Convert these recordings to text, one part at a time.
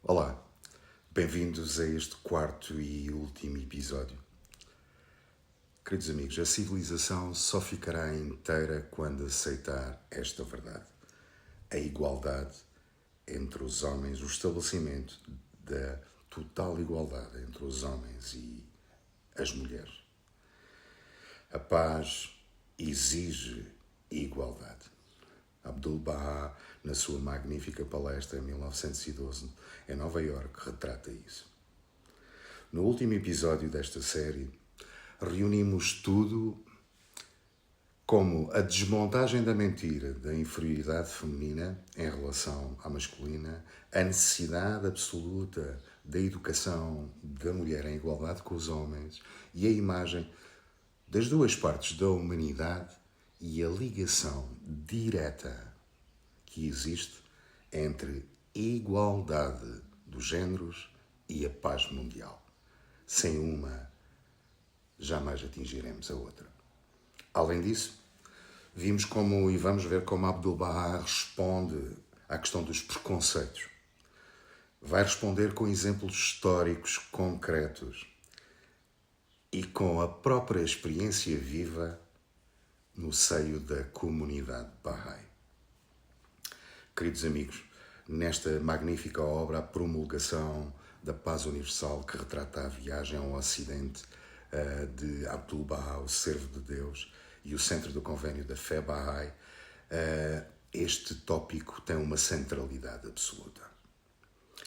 Olá, bem-vindos a este quarto e último episódio. Queridos amigos, a civilização só ficará inteira quando aceitar esta verdade. A igualdade entre os homens, o estabelecimento da total igualdade entre os homens e as mulheres. A paz exige igualdade. Abdu'l-Bahá, na sua magnífica palestra em 1912, em Nova Iorque, retrata isso. No último episódio desta série, reunimos tudo como a desmontagem da mentira da inferioridade feminina em relação à masculina, a necessidade absoluta da educação da mulher em igualdade com os homens e a imagem das duas partes da humanidade e a ligação direta que existe entre a igualdade dos géneros e a paz mundial. Sem uma, jamais atingiremos a outra. Além disso, vimos como, e vamos ver como Abdu'l-Bahá responde à questão dos preconceitos. Vai responder com exemplos históricos concretos e com a própria experiência viva no seio da comunidade Bahá'í. Queridos amigos, nesta magnífica obra, a promulgação da paz universal que retrata a viagem ao Ocidente de Abdu'l-Bahá, o servo de Deus, e o centro do convênio da fé Bahá'í, este tópico tem uma centralidade absoluta.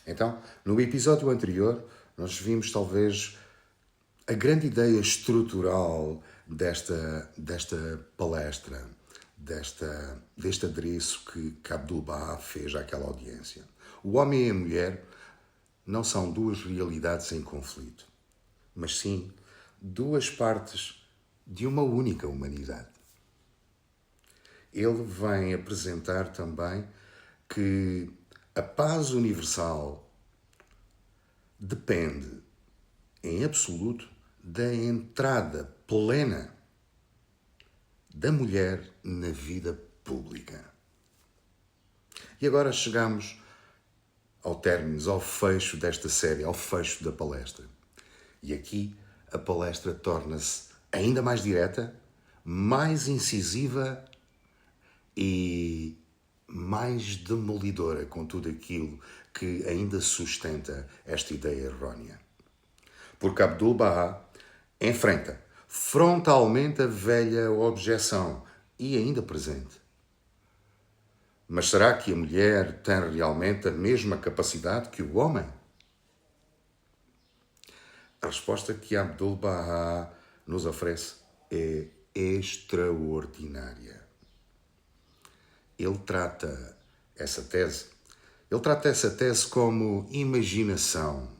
Então, no episódio anterior, nós vimos talvez a grande ideia estrutural desta palestra, deste adereço que Abdu'l-Bahá fez àquela audiência. O homem e a mulher não são duas realidades em conflito, mas sim duas partes de uma única humanidade. Ele vem apresentar também que a paz universal depende, em absoluto, da entrada plena da mulher na vida pública. E agora chegamos ao término, ao fecho desta série, ao fecho da palestra. E aqui a palestra torna-se ainda mais direta, mais incisiva e mais demolidora com tudo aquilo que ainda sustenta esta ideia errónea. Porque Abdu'l-Bahá enfrenta frontalmente a velha objeção e ainda presente. Mas será que a mulher tem realmente a mesma capacidade que o homem? A resposta que Abdu'l-Bahá nos oferece é extraordinária. Ele trata essa tese como imaginação,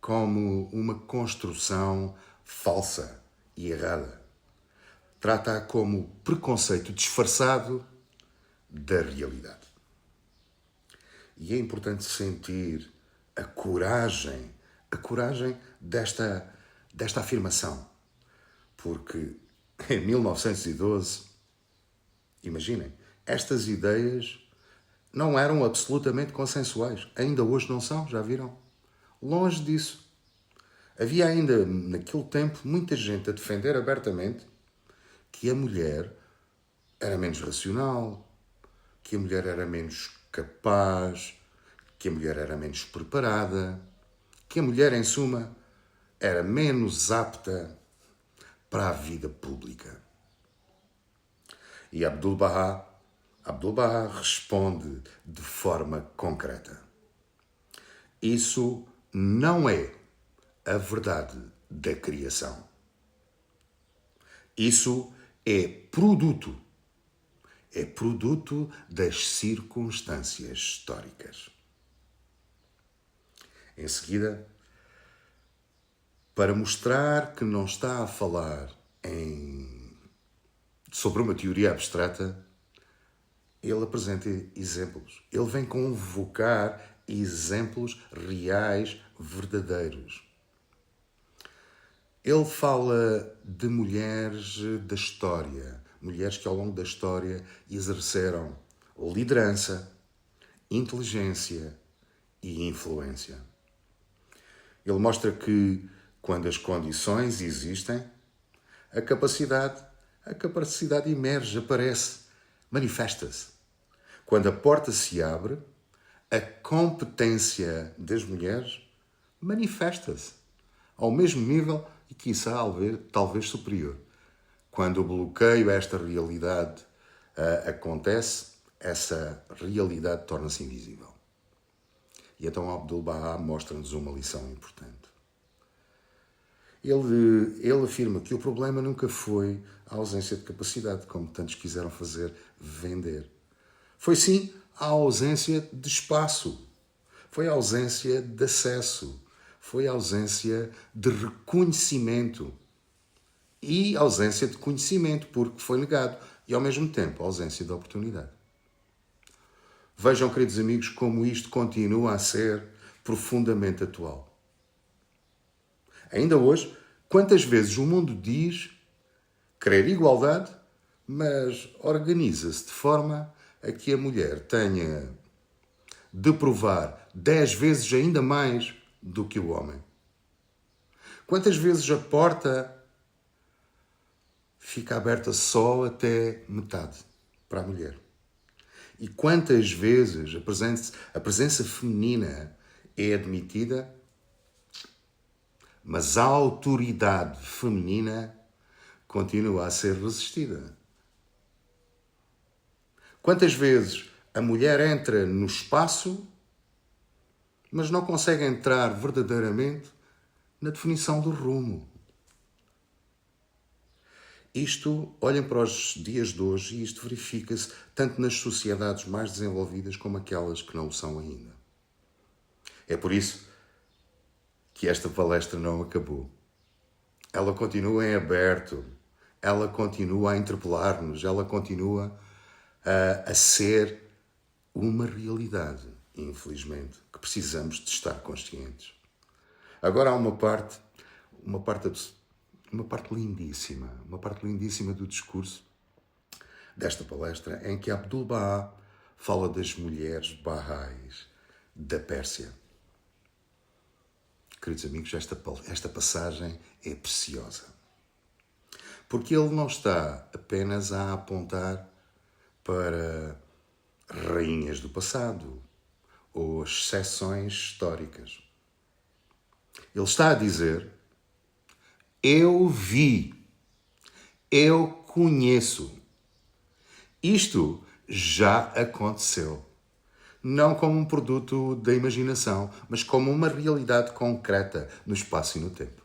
como uma construção falsa e errada. Trata-a como preconceito disfarçado da realidade. E é importante sentir a coragem desta afirmação. Porque em 1912, imaginem, estas ideias não eram absolutamente consensuais. Ainda hoje não são, já viram? Longe disso. Havia ainda, naquele tempo, muita gente a defender abertamente que a mulher era menos racional, que a mulher era menos capaz, que a mulher era menos preparada, que a mulher, em suma, era menos apta para a vida pública. E Abdu'l-Bahá responde de forma concreta. Isso não é a verdade da criação. Isso é produto das circunstâncias históricas. Em seguida, para mostrar que não está a falar sobre uma teoria abstrata, ele apresenta exemplos. Ele vem convocar exemplos reais, verdadeiros. Ele fala de mulheres da história, mulheres que ao longo da história exerceram liderança, inteligência e influência. Ele mostra que, quando as condições existem, a capacidade emerge, aparece, manifesta-se. Quando a porta se abre, a competência das mulheres manifesta-se ao mesmo nível e, quiçá, talvez superior. Quando o bloqueio a esta realidade acontece, essa realidade torna-se invisível. E então Abdu'l-Bahá mostra-nos uma lição importante. Ele afirma que o problema nunca foi a ausência de capacidade, como tantos quiseram fazer vender. Foi sim a ausência de espaço, foi a ausência de acesso, foi a ausência de reconhecimento e a ausência de conhecimento, porque foi negado, e ao mesmo tempo a ausência de oportunidade. Vejam, queridos amigos, como isto continua a ser profundamente atual. Ainda hoje, quantas vezes o mundo diz querer igualdade, mas organiza-se de forma a que a mulher tenha de provar 10 vezes ainda mais do que o homem. Quantas vezes a porta fica aberta só até metade para a mulher? E quantas vezes a presença feminina é admitida, mas a autoridade feminina continua a ser resistida? Quantas vezes a mulher entra no espaço, mas não consegue entrar verdadeiramente na definição do rumo? Isto, olhem para os dias de hoje, e isto verifica-se tanto nas sociedades mais desenvolvidas como aquelas que não o são ainda. É por isso que esta palestra não acabou. Ela continua em aberto, ela continua a interpelar-nos, ela continua a ser uma realidade, infelizmente, que precisamos de estar conscientes. Agora há uma parte lindíssima do discurso desta palestra, em que Abdu'l-Bahá fala das mulheres Baha'is da Pérsia. Queridos amigos, esta passagem é preciosa, porque ele não está apenas a apontar para rainhas do passado ou exceções históricas. Ele está a dizer: eu vi, eu conheço. Isto já aconteceu. Não como um produto da imaginação, mas como uma realidade concreta no espaço e no tempo.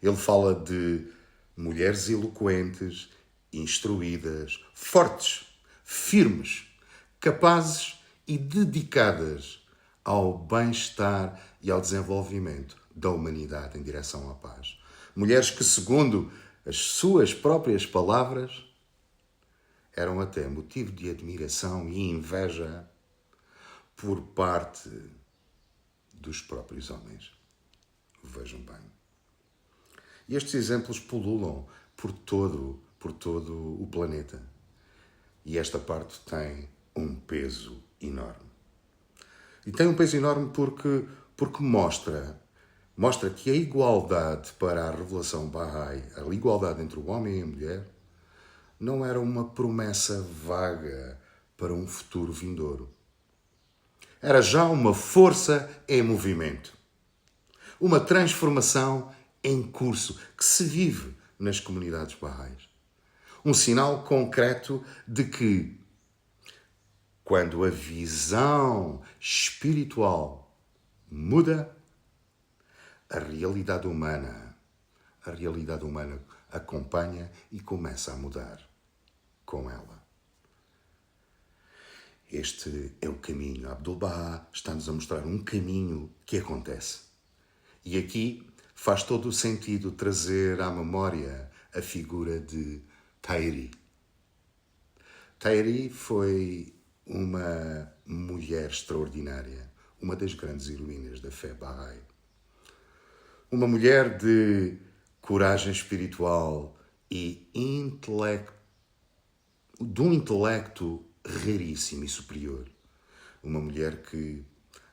Ele fala de mulheres eloquentes, instruídas, fortes, firmes, capazes e dedicadas ao bem-estar e ao desenvolvimento da humanidade em direção à paz. Mulheres que, segundo as suas próprias palavras, eram até motivo de admiração e inveja por parte dos próprios homens. Vejam bem. E estes exemplos pululam por todo o planeta. E esta parte tem um peso enorme. E tem um peso enorme porque mostra que a igualdade para a revelação Bahá'í, a igualdade entre o homem e a mulher, não era uma promessa vaga para um futuro vindouro. Era já uma força em movimento. Uma transformação em curso que se vive nas comunidades Bahá'ís. Um sinal concreto de que, quando a visão espiritual muda, a realidade humana acompanha e começa a mudar com ela. Este é o caminho. Abdu'l-Bahá está-nos a mostrar um caminho que acontece. E aqui faz todo o sentido trazer à memória a figura de Tahiri. Tahiri foi uma mulher extraordinária, uma das grandes heroínas da fé Bahá'í. Uma mulher de coragem espiritual e de um intelecto raríssimo e superior. Uma mulher que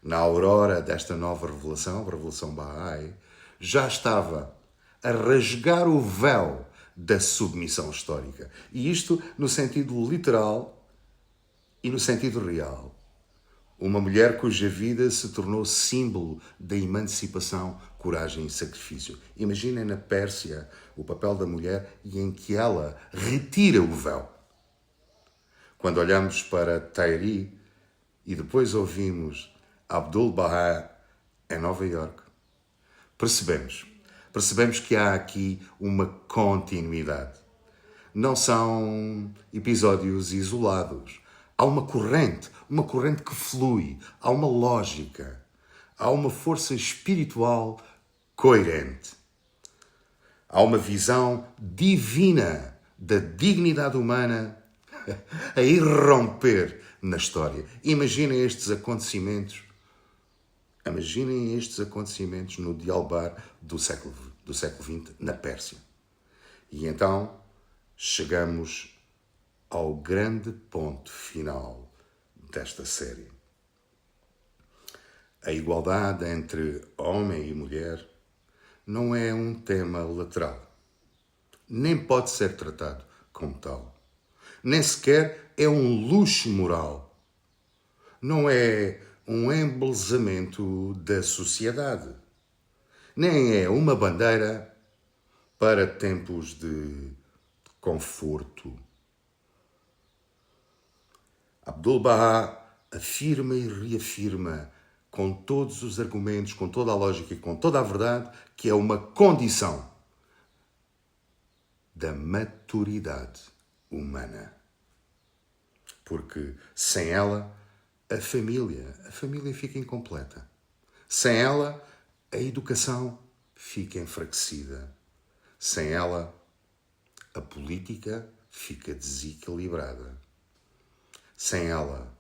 na aurora desta nova revelação, a revelação Bahá'í, já estava a rasgar o véu da submissão histórica. E isto no sentido literal e no sentido real. Uma mulher cuja vida se tornou símbolo da emancipação, coragem e sacrifício. Imaginem na Pérsia o papel da mulher e em que ela retira o véu. Quando olhamos para Tahiri e depois ouvimos Abdu'l-Bahá em Nova Iorque, percebemos que há aqui uma continuidade. Não são episódios isolados. Há uma corrente que flui, há uma lógica, há uma força espiritual coerente. Há uma visão divina da dignidade humana a irromper na história. Imaginem estes acontecimentos no Dialbar do século XX, na Pérsia. E então chegamos ao grande ponto final desta série. A igualdade entre homem e mulher não é um tema lateral. Nem pode ser tratado como tal. Nem sequer é um luxo moral. Não é um embelezamento da sociedade. Nem é uma bandeira para tempos de conforto. Abdu'l-Bahá afirma e reafirma com todos os argumentos, com toda a lógica e com toda a verdade que é uma condição da maturidade humana. Porque sem ela, a família fica incompleta. Sem ela, a educação fica enfraquecida. Sem ela, a política fica desequilibrada. Sem ela,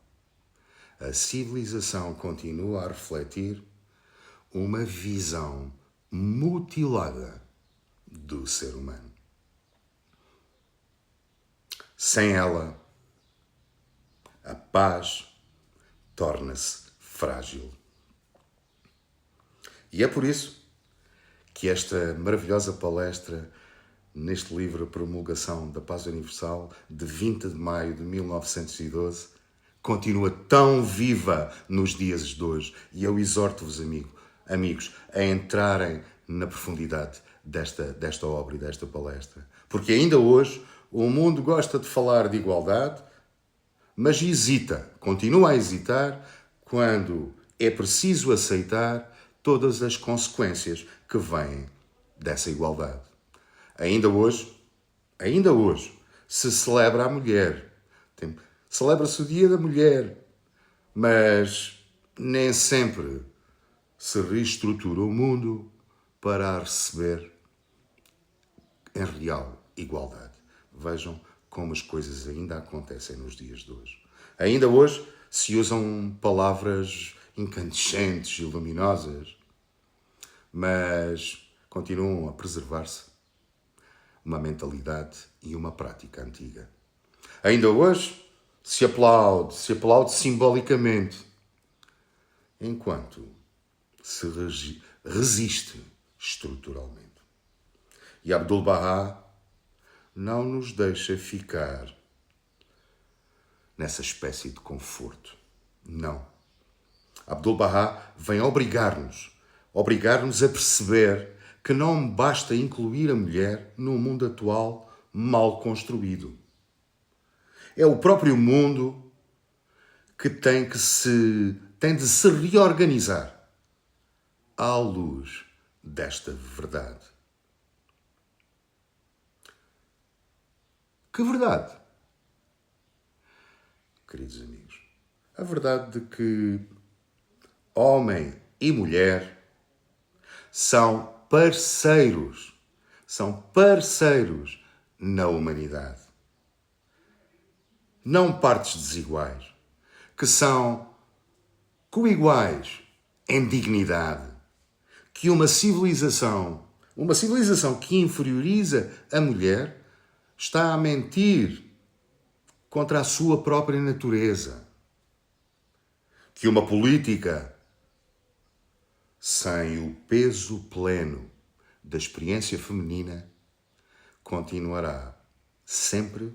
a civilização continua a refletir uma visão mutilada do ser humano. Sem ela, a paz torna-se frágil. E é por isso que esta maravilhosa palestra neste livro A Promulgação da Paz Universal, de 20 de maio de 1912, continua tão viva nos dias de hoje. E eu exorto-vos, amigos, a entrarem na profundidade desta obra e desta palestra. Porque ainda hoje o mundo gosta de falar de igualdade, mas continua a hesitar quando é preciso aceitar todas as consequências que vêm dessa igualdade. Ainda hoje, se celebra a mulher. Celebra-se o Dia da Mulher, mas nem sempre se reestrutura o mundo para a receber em real igualdade. Vejam como as coisas ainda acontecem nos dias de hoje. Ainda hoje se usam palavras incandescentes e luminosas, mas continuam a preservar-se uma mentalidade e uma prática antiga. Ainda hoje se aplaude simbolicamente, enquanto se resiste estruturalmente. E Abdu'l-Bahá não nos deixa ficar nessa espécie de conforto. Não. Abdu'l-Bahá vem obrigar-nos a perceber que não basta incluir a mulher num mundo atual mal construído. É o próprio mundo que tem de se reorganizar à luz desta verdade. Que verdade? Queridos amigos, a verdade de que homem e mulher são parceiros na humanidade. Não partes desiguais, que são coiguais em dignidade, que uma civilização que inferioriza a mulher está a mentir contra a sua própria natureza, que uma política sem o peso pleno da experiência feminina, continuará sempre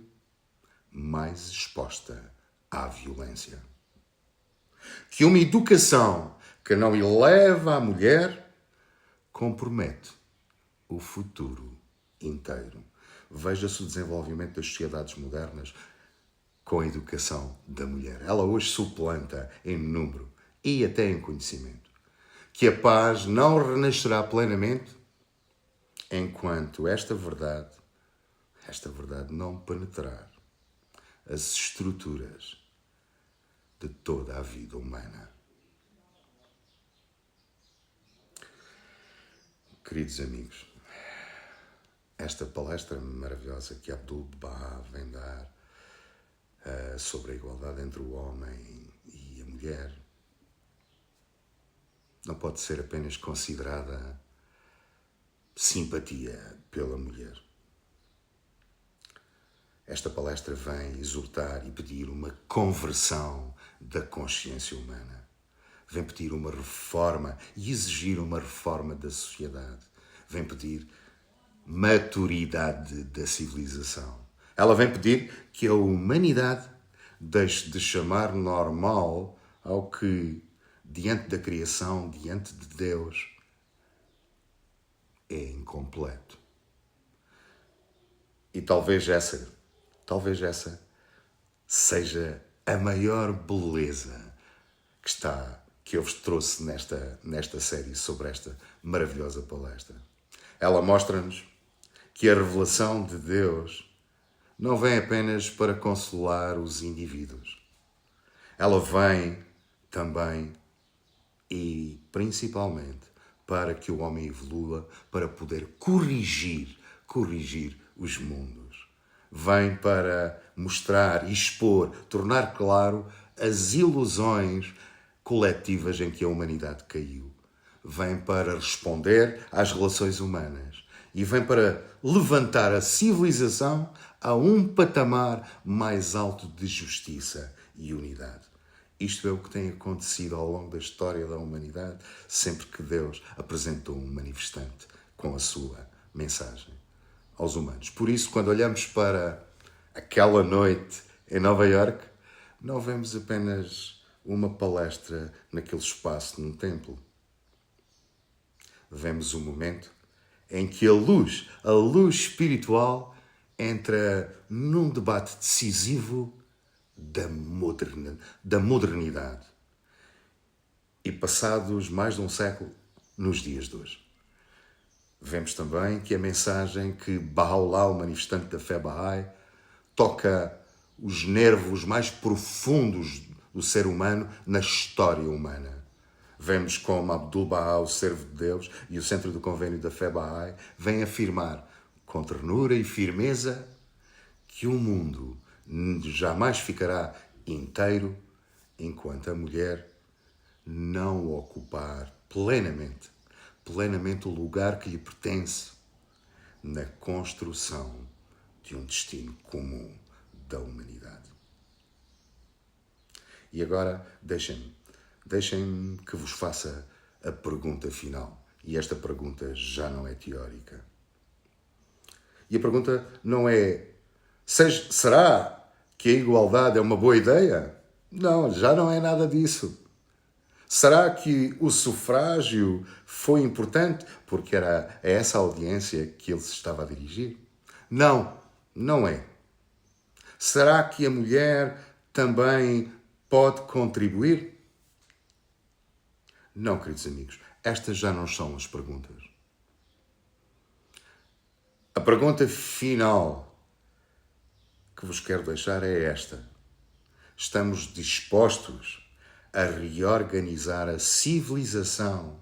mais exposta à violência. Que uma educação que não eleva a mulher compromete o futuro inteiro. Veja-se o desenvolvimento das sociedades modernas com a educação da mulher. Ela hoje suplanta em número e até em conhecimento. Que a paz não renascerá plenamente enquanto esta verdade não penetrar as estruturas de toda a vida humana. Queridos amigos, esta palestra maravilhosa que Abdul-Baha vem dar sobre a igualdade entre o homem e a mulher não pode ser apenas considerada simpatia pela mulher. Esta palestra vem exortar e pedir uma conversão da consciência humana. Vem pedir uma reforma e exigir uma reforma da sociedade. Vem pedir maturidade da civilização. Ela vem pedir que a humanidade deixe de chamar normal ao que, diante da criação, diante de Deus, é incompleto. E talvez essa seja a maior beleza que eu vos trouxe nesta série sobre esta maravilhosa palestra. Ela mostra-nos que a revelação de Deus não vem apenas para consolar os indivíduos. Ela vem também e principalmente para que o homem evolua, para poder corrigir os mundos. Vem para mostrar, expor, tornar claro as ilusões coletivas em que a humanidade caiu. Vem para responder às relações humanas e vem para levantar a civilização a um patamar mais alto de justiça e unidade. Isto é o que tem acontecido ao longo da história da humanidade, sempre que Deus apresentou um manifestante com a sua mensagem aos humanos. Por isso, quando olhamos para aquela noite em Nova Iorque, não vemos apenas uma palestra naquele espaço num templo. Vemos um momento em que a luz espiritual entra num debate decisivo da modernidade. E passados mais de um século, nos dias de hoje. Vemos também que a mensagem que Baha'u'lláh, o manifestante da fé Bahá'í, toca os nervos mais profundos do ser humano na história humana. Vemos como Abdul-Baha, o servo de Deus, e o Centro do Convênio da Fé Bahá'í vêm afirmar com ternura e firmeza que o mundo jamais ficará inteiro enquanto a mulher não ocupar plenamente o lugar que lhe pertence na construção de um destino comum da humanidade. E agora deixem-me que vos faça a pergunta final. E esta pergunta já não é teórica. E a pergunta não é: será que a igualdade é uma boa ideia? Não, já não é nada disso. Será que o sufrágio foi importante porque era a essa audiência que ele se estava a dirigir? Não, não é. Será que a mulher também pode contribuir? Não, queridos amigos, estas já não são as perguntas. A pergunta final que vos quero deixar é esta: estamos dispostos a reorganizar a civilização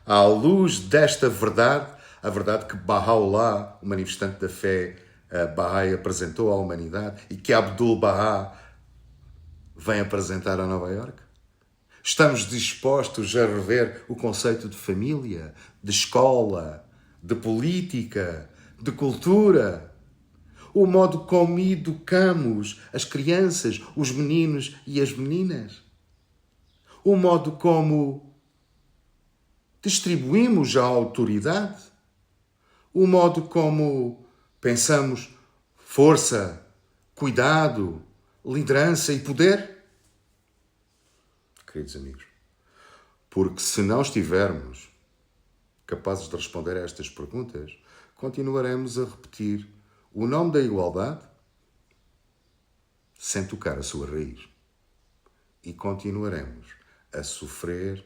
à luz desta verdade, a verdade que Baha'u'lláh, o manifestante da fé Bahá'í, apresentou à humanidade e que Abdul-Baha vem apresentar a Nova Iorque? Estamos dispostos a rever o conceito de família, de escola, de política, de cultura, o modo como educamos as crianças, os meninos e as meninas, o modo como distribuímos a autoridade, o modo como pensamos força, cuidado, liderança e poder? Queridos amigos, porque se não estivermos capazes de responder a estas perguntas, continuaremos a repetir o nome da igualdade sem tocar a sua raiz. E continuaremos a sofrer,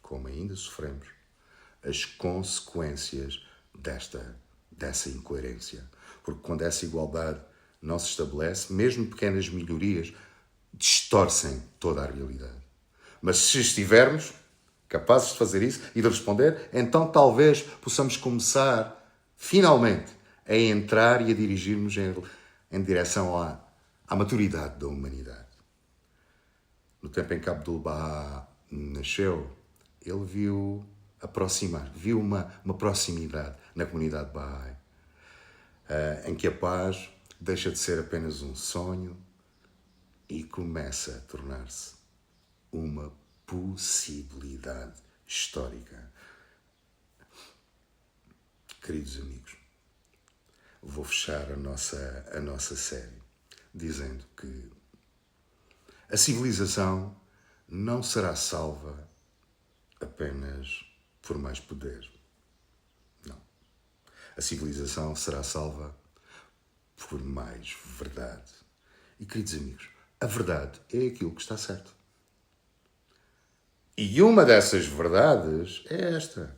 como ainda sofremos, as consequências dessa incoerência. Porque quando essa igualdade não se estabelece, mesmo pequenas melhorias distorcem toda a realidade. Mas se estivermos capazes de fazer isso e de responder, então talvez possamos começar, finalmente, a entrar e a dirigir-nos em direção à maturidade da humanidade. No tempo em que Abdu'l-Bahá nasceu, ele viu uma proximidade na comunidade Bahá'í, em que a paz deixa de ser apenas um sonho e começa a tornar-se uma possibilidade histórica. Queridos amigos, vou fechar a nossa série dizendo que a civilização não será salva apenas por mais poder. Não. A civilização será salva por mais verdade. E, queridos amigos, a verdade é aquilo que está certo. E uma dessas verdades é esta: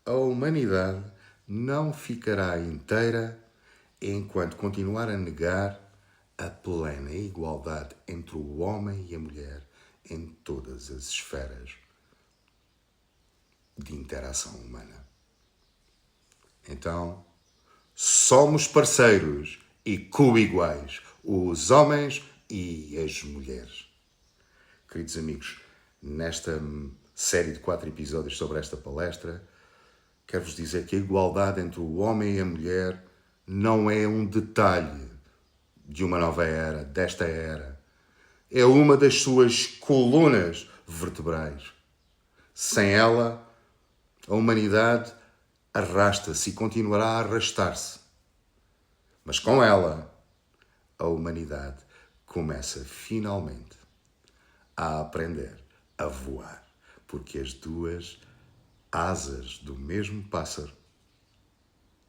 a humanidade não ficará inteira enquanto continuar a negar a plena igualdade entre o homem e a mulher em todas as esferas de interação humana. Então, somos parceiros e co-iguais, os homens e as mulheres. Queridos amigos, nesta série de 4 episódios sobre esta palestra, quero-vos dizer que a igualdade entre o homem e a mulher não é um detalhe de uma nova era, desta era. É uma das suas colunas vertebrais. Sem ela, a humanidade arrasta-se e continuará a arrastar-se. Mas com ela, a humanidade começa finalmente a aprender a voar, porque as duas asas do mesmo pássaro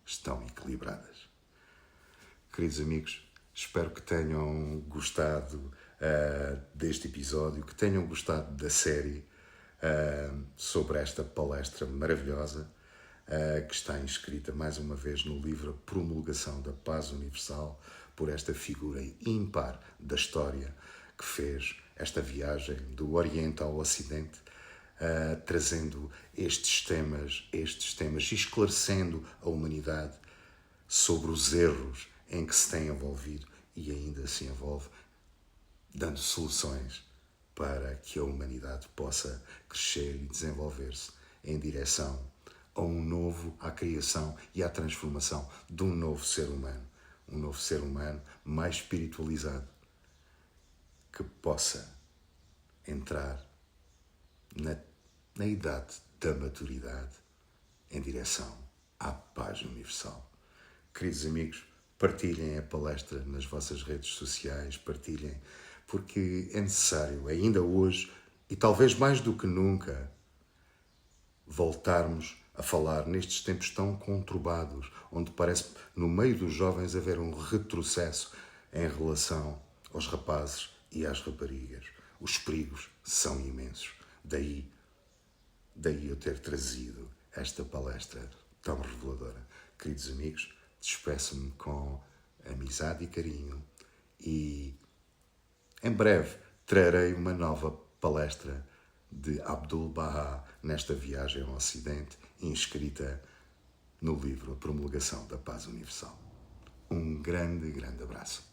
estão equilibradas. Queridos amigos, espero que tenham gostado deste episódio, que tenham gostado da série sobre esta palestra maravilhosa que está inscrita mais uma vez no livro A Promulgação da Paz Universal, por esta figura ímpar da história que fez esta viagem do Oriente ao Ocidente, trazendo estes temas e esclarecendo a humanidade sobre os erros em que se tem envolvido e ainda se envolve, dando soluções para que a humanidade possa crescer e desenvolver-se em direção à criação e à transformação de um novo ser humano mais espiritualizado, que possa entrar na idade da maturidade em direção à paz universal. Queridos amigos, partilhem a palestra nas vossas redes sociais, partilhem, porque é necessário, ainda hoje, e talvez mais do que nunca, voltarmos a falar nestes tempos tão conturbados, onde parece, no meio dos jovens, haver um retrocesso em relação aos rapazes e às raparigas. Os perigos são imensos. Daí eu ter trazido esta palestra tão reveladora. Queridos amigos, despeço-me com amizade e carinho e em breve trarei uma nova palestra de Abdu'l-Bahá nesta viagem ao Ocidente, inscrita no livro A Promulgação da Paz Universal. Um grande, grande abraço.